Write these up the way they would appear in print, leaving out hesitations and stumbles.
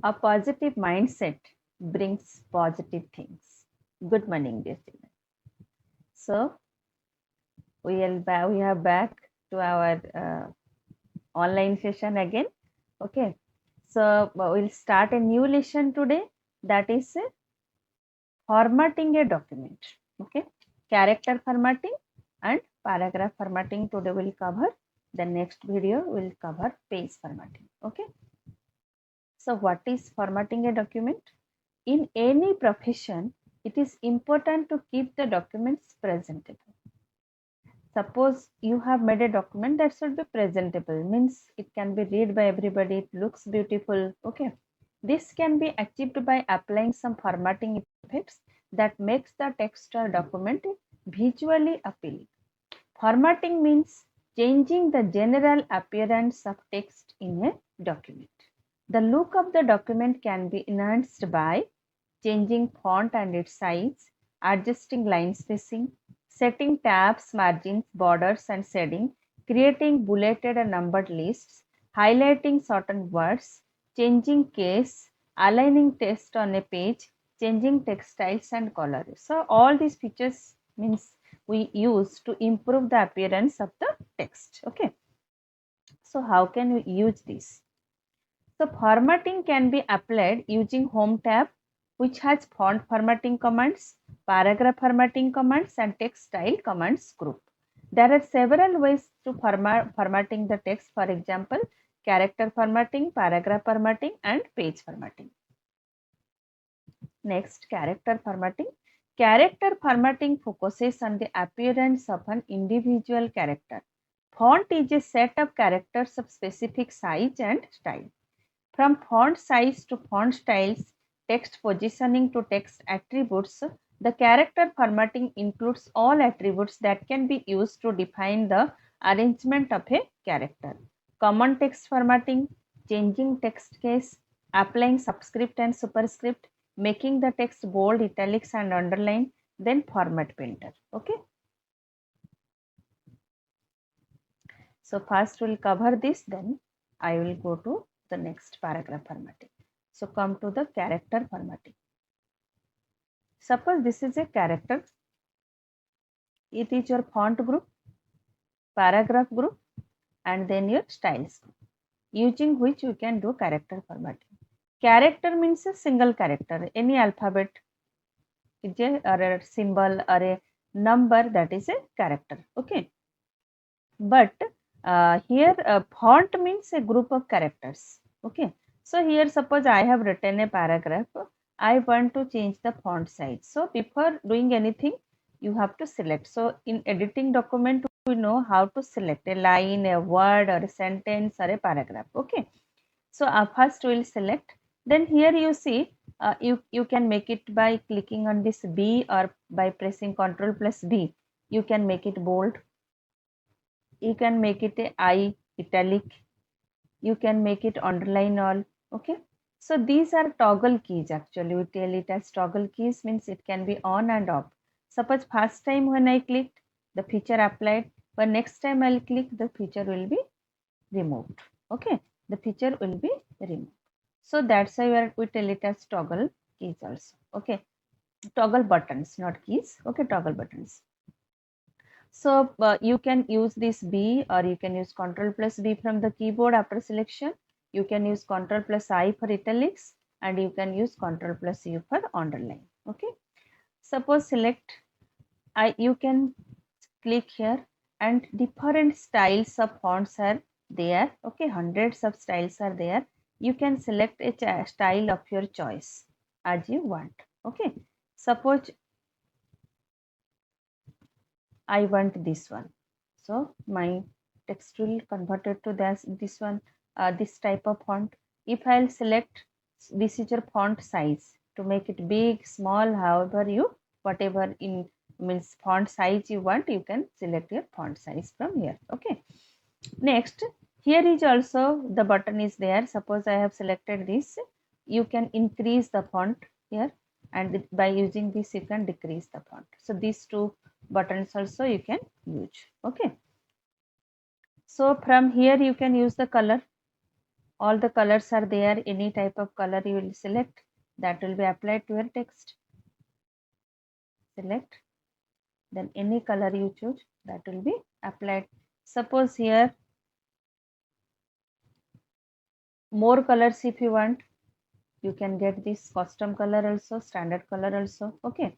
A positive mindset brings positive things. Good morning, dear students. So we are back to our online session again. Okay. So we'll start a new lesson today. That is formatting a document. Okay. Character formatting and paragraph formatting today will cover. The next video will cover page formatting. Okay. So what is formatting a document? In any profession, it is important to keep the documents presentable. Suppose you have made a document that should be presentable, means it can be read by everybody, it looks beautiful. Okay. This can be achieved by applying some formatting effects that makes the text or document visually appealing. Formatting means changing the general appearance of text in a document. The look of the document can be enhanced by changing font and its size, adjusting line spacing, setting tabs, margins, borders and shading, creating bulleted and numbered lists, highlighting certain words, changing case, aligning text on a page, changing text styles and colors. So all these features means we use to improve the appearance of the text. Okay. So how can we use this? So formatting can be applied using Home tab, which has font formatting commands, paragraph formatting commands and text style commands group. There are several ways to formatting the text. For example, character formatting, paragraph formatting and page formatting. Next, character formatting. Character formatting focuses on the appearance of an individual character. Font is a set of characters of specific size and style. From font size to font styles, text positioning to text attributes, the character formatting includes all attributes that can be used to define the arrangement of a character. Common text formatting, changing text case, applying subscript and superscript, making the text bold, italics and underline, then format painter. Okay. So first we'll cover this, then I will go to the next paragraph formatting. So come to the character formatting. Suppose this is a character. It is your font group, paragraph group and then your styles group, using which you can do character formatting. Character means a single character, any alphabet is a, or a symbol or a number, that is a character. Okay. But here font means a group of characters. Okay. So here suppose I have written a paragraph, I want to change the font size. So before doing anything, you have to select. So in editing document, we know how to select a line, a word or a sentence or a paragraph. Okay. So first we will select. Then here you see you can make it by clicking on this B or by pressing Ctrl plus B. You can make it bold. You can make it a I italic. You can make it underline all. Okay. So these are toggle keys. Actually we tell it as toggle keys, means it can be on and off. Suppose first time when I clicked, the feature applied, but next time I'll click, the feature will be removed. Okay. The feature will be removed. So that's why we tell it as toggle keys also. Okay. Toggle buttons, not keys. Okay. Toggle buttons. So you can use this B or you can use Ctrl plus B from the keyboard after selection. You can use Ctrl plus I for italics and you can use Ctrl plus U for underline. Okay. Suppose select you can click here and different styles of fonts are there. Okay. Hundreds of styles are there. You can select a style of your choice as you want. Okay. Suppose I want this one. So my text will convert it to this one, this type of font. If I'll select, this is your font size, to make it big, small, however you, whatever in means font size you want, you can select your font size from here. Okay. Next, here is also the button is there. Suppose I have selected this, you can increase the font here, and by using this you can decrease the font. So these two buttons also you can use. Okay. So from here you can use the color. all the colors are there, any type of color you will select, that will be applied to your text. Select, then any color you choose, that will be applied. Suppose here more colors if you want, you can get this custom color also, standard color also. Okay,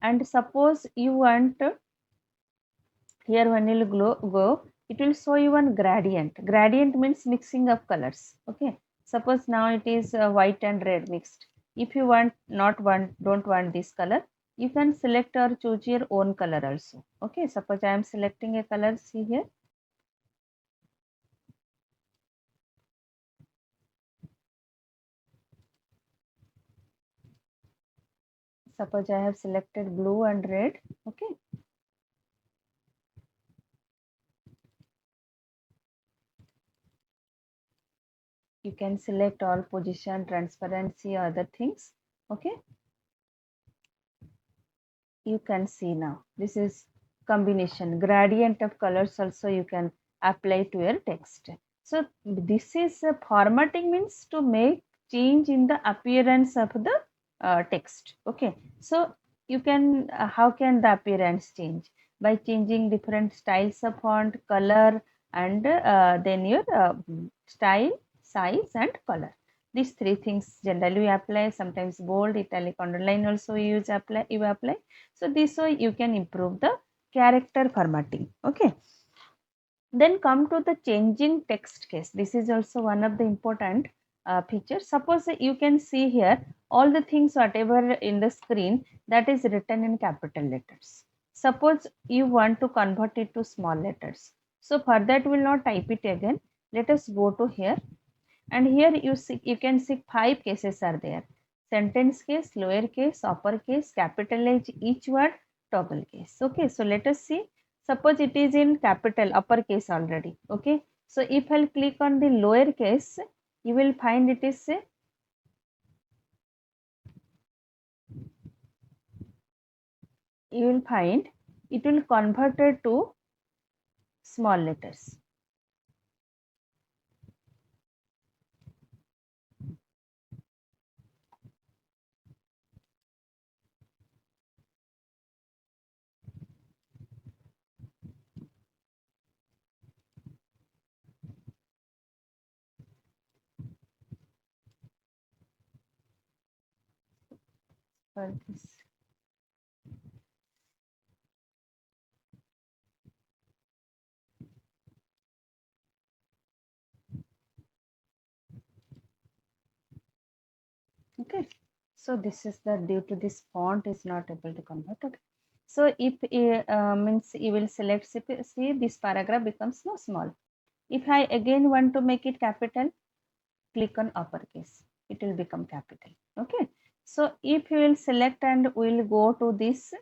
and suppose you want here when you go, it will show you one gradient. Gradient means mixing of colors. Okay, suppose now it is white and red mixed. If you don't want this color, you can select or choose your own color also. Okay, suppose I am selecting a color, see here. Suppose I have selected blue and red. Okay, you can select all position, transparency, other things. Okay, you can see now this is combination gradient of colors also you can apply to your text. So this is formatting means to make change in the appearance of the text. Okay, so you can how can the appearance change? By changing different styles of font, color, and then your style, size, and color. These three things generally we apply. Sometimes bold, italic, underline also you apply. So this way you can improve the character formatting. Okay, then come to the changing text case. This is also one of the important features. Suppose you can see here all the things whatever in the screen that is written in capital letters. Suppose you want to convert it to small letters, so for that we will not type it again. Let us go to here, and here you can see 5 cases are there: sentence case, lower case, upper case, capital H each word, toggle case. Okay, so let us see. Suppose it is in capital upper case already. Okay, so if I'll click on the lower case, you will find it is you will find it will converted to small letters. For this. Okay, so this is the due to this font is not able to convert. Okay, so if means you will select, see this paragraph becomes no small. If I again want to make it capital, click on uppercase, it will become capital. Okay, so if you will select and we will go to this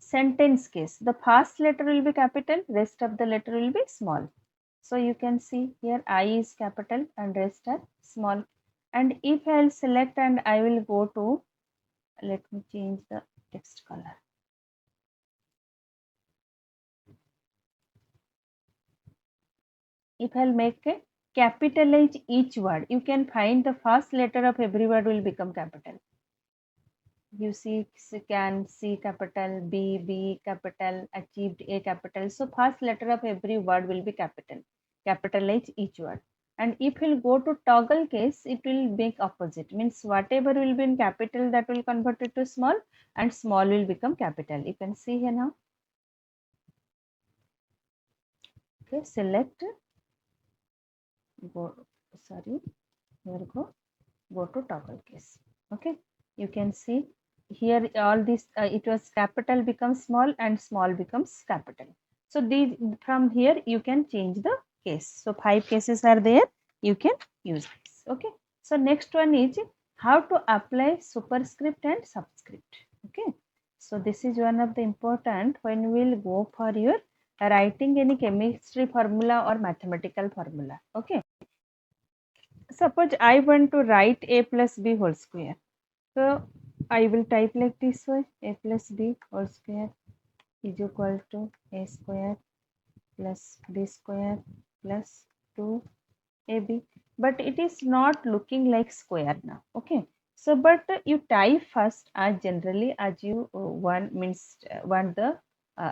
sentence case, the first letter will be capital, rest of the letter will be small. So you can see here I is capital and rest are small. And if I will select and I will go to, let me change the text color. If I'll make a capitalize each word, you can find the first letter of every word will become capital. You see, can C capital, B capital, achieved A capital. So first letter of every word will be capital. Capitalize each word. And if we'll go to toggle case, it will make opposite. Means whatever will be in capital, that will convert it to small, and small will become capital. You can see here now. Okay, select, go, sorry, here go to toggle case. Okay, you can see here all this it was capital becomes small and small becomes capital. So these from here you can change the case. So 5 cases are there, you can use this. Okay, so next one is how to apply superscript and subscript. Okay, so this is one of the important when we will go for your writing any chemistry formula or mathematical formula. Okay, suppose I want to write a plus b whole square. So I will type like this way: a plus b whole square is equal to a square plus b square plus 2 AB, but it is not looking like square now. Okay, so but you type first as generally as you want the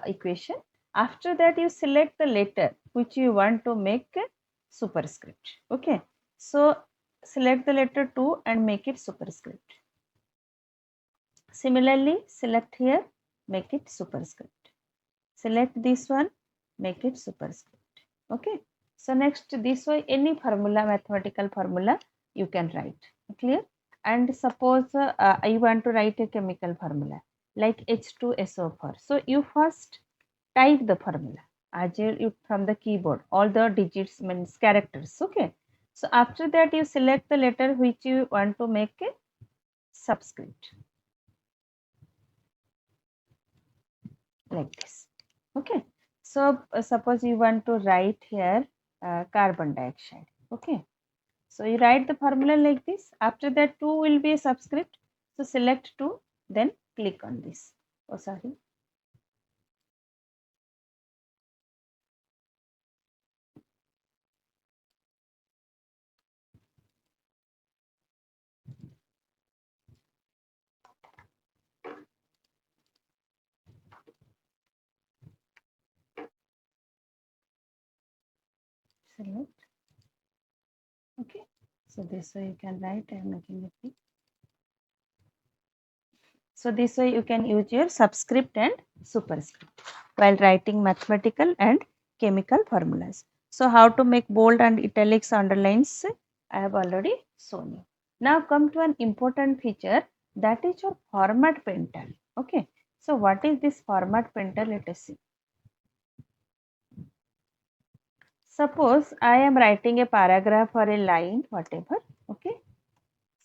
equation. After that, you select the letter which you want to make a superscript. Okay, so select the letter 2 and make it superscript. Similarly, select here, make it superscript. Select this one, make it superscript. Okay, so next this way, any formula, mathematical formula you can write. Clear? And suppose I want to write a chemical formula like H2SO4. So you first type the formula as you from the keyboard, all the digits means characters. Okay, so after that you select the letter which you want to make a subscript like this. Okay, so suppose you want to write here carbon dioxide. Okay, so you write the formula like this. After that 2 will be a subscript, so select 2, then click on this. Oh sorry, select. Okay, so this way you can write. I am making it big. So this way you can use your subscript and superscript while writing mathematical and chemical formulas. So how to make bold and italics underlines I have already shown you. Now come to an important feature, that is your format painter. Okay. So what is this format painter? Let us see. Suppose I am writing a paragraph or a line, whatever. Okay.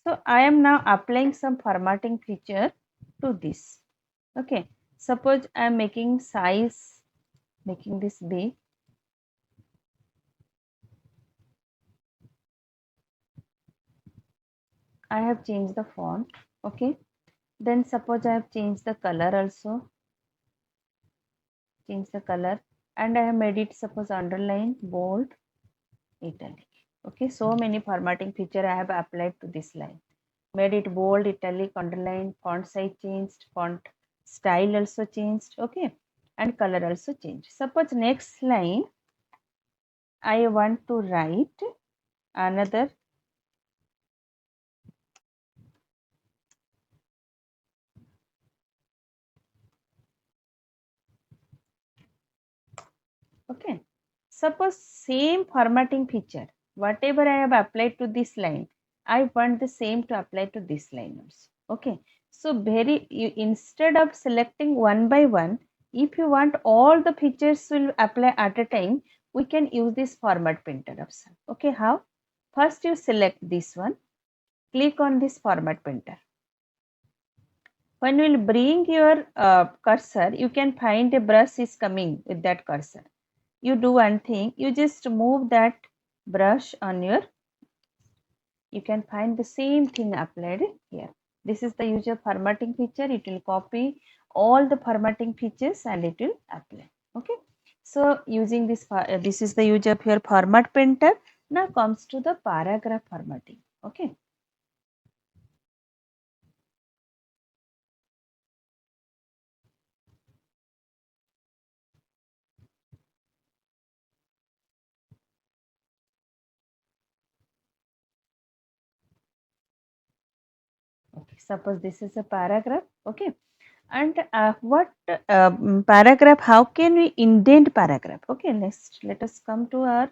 So I am now applying some formatting feature to this. Okay, suppose I am making size, making this big. I have changed the font. Okay, then suppose I have changed the color also, change the color, and I have made it suppose underline, bold, italic. Okay, so many formatting feature I have applied to this line. Made it bold, italic, underline, font size changed, font style also changed. Okay, and color also changed. Suppose next line I want to write another. Okay. Suppose same formatting feature, whatever I have applied to this line, I want the same to apply to this line also. Okay. So instead of selecting one by one, if you want all the features will apply at a time, we can use this format painter option. Okay. How? First you select this one, click on this format painter. When you will bring your cursor, you can find a brush is coming with that cursor. You do one thing, you just move that brush on your, you can find the same thing applied here. This is the user formatting feature. It will copy all the formatting features and it will apply. Okay, so using this this is the use of your format painter. Now comes to the paragraph formatting. Okay, okay, suppose this is a paragraph. Okay, and what paragraph, how can we indent paragraph? Okay, next let us come to our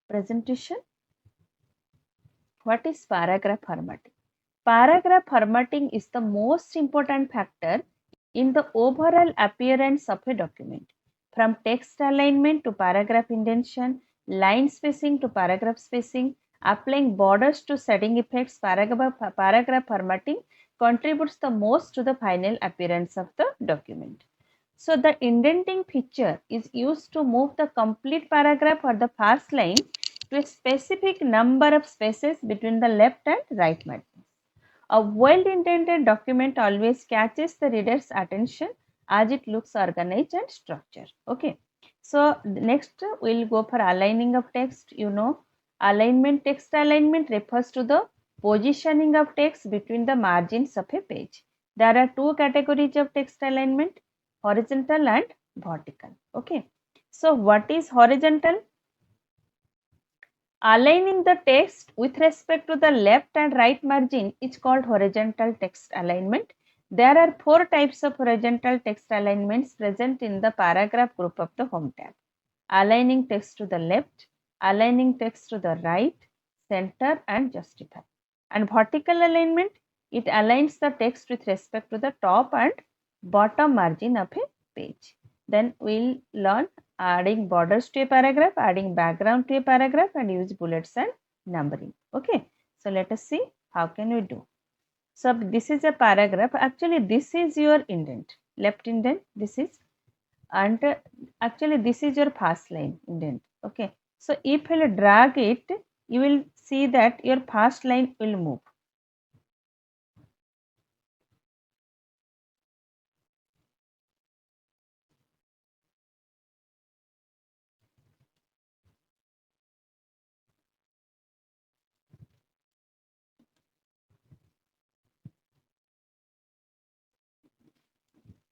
presentation. What is paragraph formatting? Paragraph formatting is the most important factor in the overall appearance of a document. From text alignment to paragraph indentation, line spacing to paragraph spacing, applying borders to shading effects, paragraph formatting contributes the most to the final appearance of the document. So the indenting feature is used to move the complete paragraph or the first line to a specific number of spaces between the left and right margins. A well-intended document always catches the reader's attention as it looks organized and structured. Okay. So next we'll go for aligning of text. You know, Alignment, text alignment refers to the positioning of text between the margins of a page. There are two categories of text alignment, horizontal and vertical. Okay. So what is horizontal? Aligning the text with respect to the left and right margin is called horizontal text alignment. There are four types of horizontal text alignments present in the paragraph group of the home tab. Aligning text to the left, aligning text to the right, center and justify. And vertical alignment, it aligns the text with respect to the top and bottom margin of a page. Then we'll learn adding borders to a paragraph, adding background to a paragraph and use bullets and numbering. Okay, so let us see how can we do. So this is a paragraph. Actually, this is your indent, left indent. This is, and actually this is your first line indent. Okay, so if you drag it, you will see that your first line will move.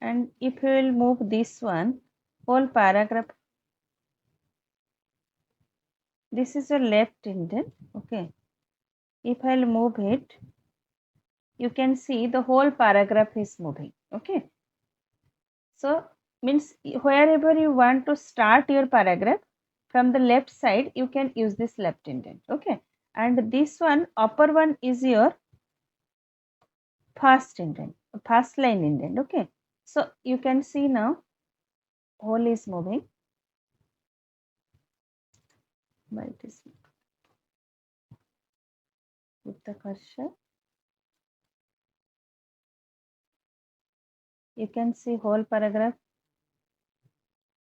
And if you will move this one, whole paragraph, this is your left indent. Okay, if I'll move it, you can see the whole paragraph is moving. Okay, so means wherever you want to start your paragraph, from the left side you can use this left indent. Okay, and this one upper one is your first indent, first line indent. Okay, so you can see now whole is moving. But it is with the cursor, you can see whole paragraph.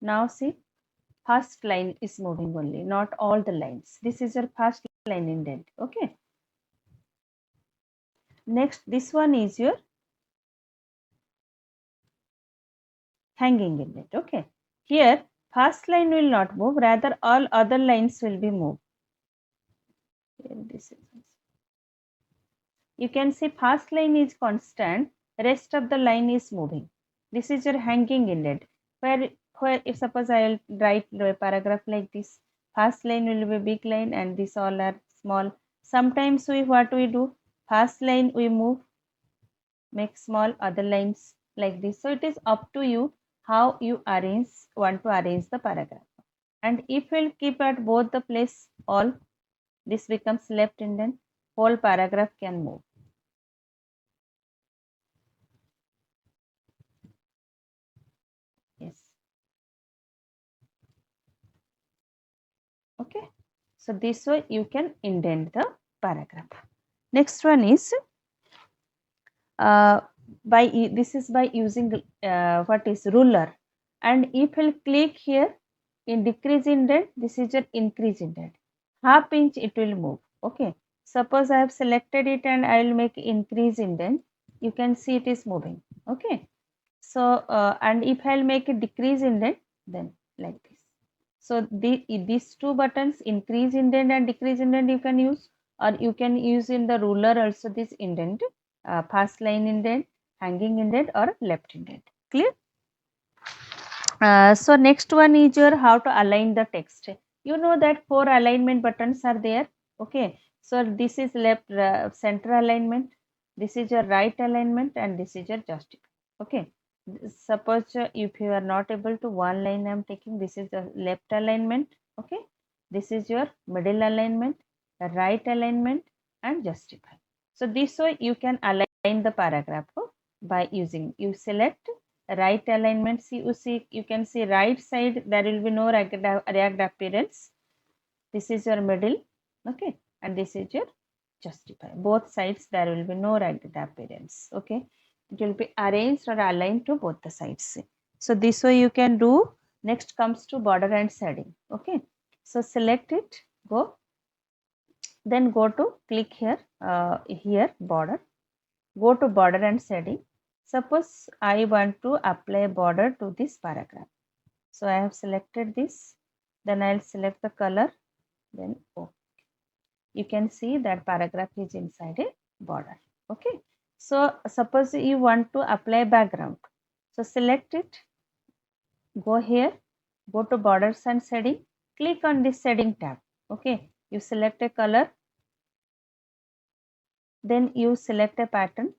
Now see, first line is moving only, not all the lines. This is your first line indent. Okay, next this one is your hanging indent. Okay, here first line will not move, rather all other lines will be moved. Here this is, you can see first line is constant, rest of the line is moving. This is your hanging indent, where if suppose I will write a paragraph like this, first line will be big line and this all are small. Sometimes we, what we do, first line we move, make small, other lines like this. So it is up to you how you want to arrange the paragraph. And if we'll keep at both the place all, this becomes left indent, whole paragraph can move. Yes. Okay, so this way you can indent the paragraph. Next one is this is by using what is ruler, and if you click here in decrease indent, this is your increase indent, half inch it will move. Okay, suppose I have selected it and I will make increase indent, you can see it is moving. Okay, so and if I'll make a decrease indent, then like this. So these two buttons, increase indent and decrease indent, you can use, or you can use in the ruler also this indent, first line indent, hanging indent or left indent. Clear? So next one is your how to align the text. You know that four alignment buttons are there. Okay, so this is left center alignment, this is your right alignment, and this is your justify. Okay, suppose if you are not able to one line, I am taking, this is the left alignment. Okay, this is your middle alignment, right alignment and justify. So this way you can align the paragraph by using, you select right alignment. See, you can see right side there will be no ragged appearance, this is your middle. Okay, and this is your justify, both sides there will be no ragged appearance. Okay, it will be arranged or aligned to both the sides. So this way you can do. Next comes to border and shading. Okay, so select it, go, then go to click here, here border, go to border and shading. Suppose I want to apply border to this paragraph, so I have selected this, then I'll select the color, then OK. you can see that paragraph is inside a border. Okay. So suppose you want to apply background. So select it, go here, go to borders and shading, click on this shading tab. Okay. You select a color, then you select a pattern.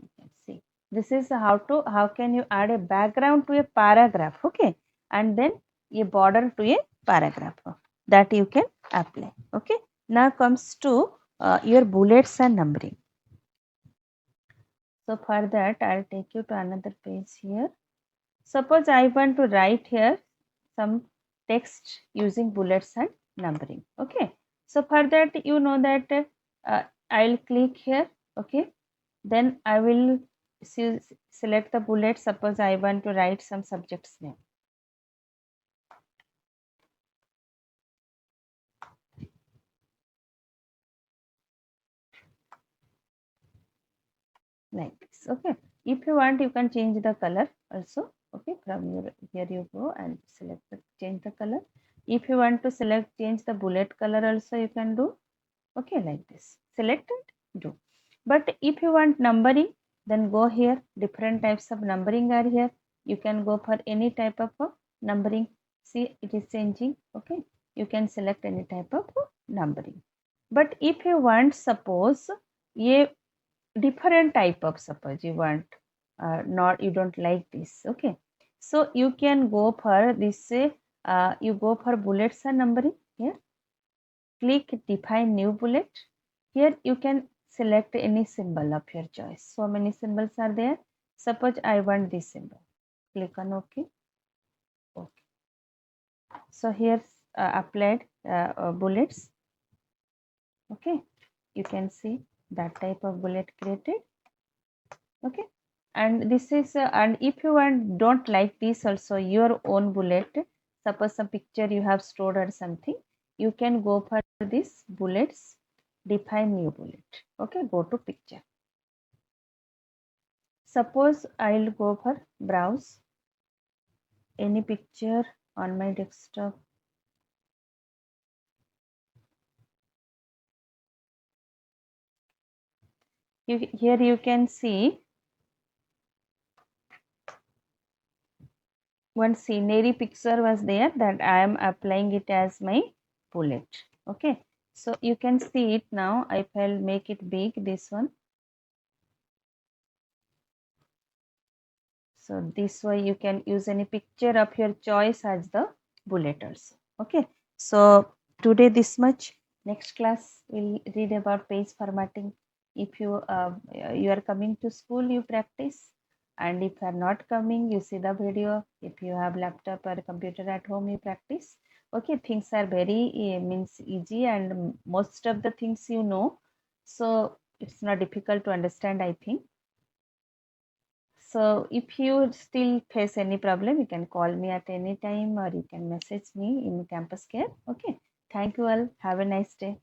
You can see this is how can you add a background to a paragraph. Okay. And then a border to a paragraph that you can apply. Okay. Now comes to your bullets and numbering. So for that, I'll take you to another page here. Suppose I want to write here some text using bullets and numbering. Okay. So for that, you know that I'll click here. Okay. Then I will select the bullet. Suppose I want to write some subject's name. Like this. Okay. If you want, you can change the color also. Okay. From your here you go and select the change the color. If you want to select change the bullet color also, you can do. Okay, like this. Select and do. But if you want numbering, then go here. Different types of numbering are here. You can go for any type of numbering. See, it is changing. Okay. You can select any type of numbering. But if you want, suppose a different type of, suppose you want not, you don't like this. Okay. So you can go for this, you go for bullets and numbering here. Click define new bullet. Here you can select any symbol of your choice. So many symbols are there. Suppose I want this symbol. Click on OK. Okay. So here applied bullets. Okay. You can see that type of bullet created. Okay. And this is and if you want don't like this also your own bullet, suppose some picture you have stored or something, you can go for this bullets, define new bullet. Okay, go to picture. Suppose I'll go for browse any picture on my desktop. Here you can see one scenery picture was there that I am applying it as my bullet. Okay, so you can see it now. I will make it big, this one. So this way you can use any picture of your choice as the bullet also. Okay, so today this much. Next class we'll read about page formatting. If you you are coming to school, you practice, and if you are not coming, you see the video. If you have laptop or computer at home, you practice. Okay, things are very means easy, and most of the things you know, so it's not difficult to understand, I think. So if you still face any problem, you can call me at any time or you can message me in Campus Care. Okay. Thank you all. Have a nice day.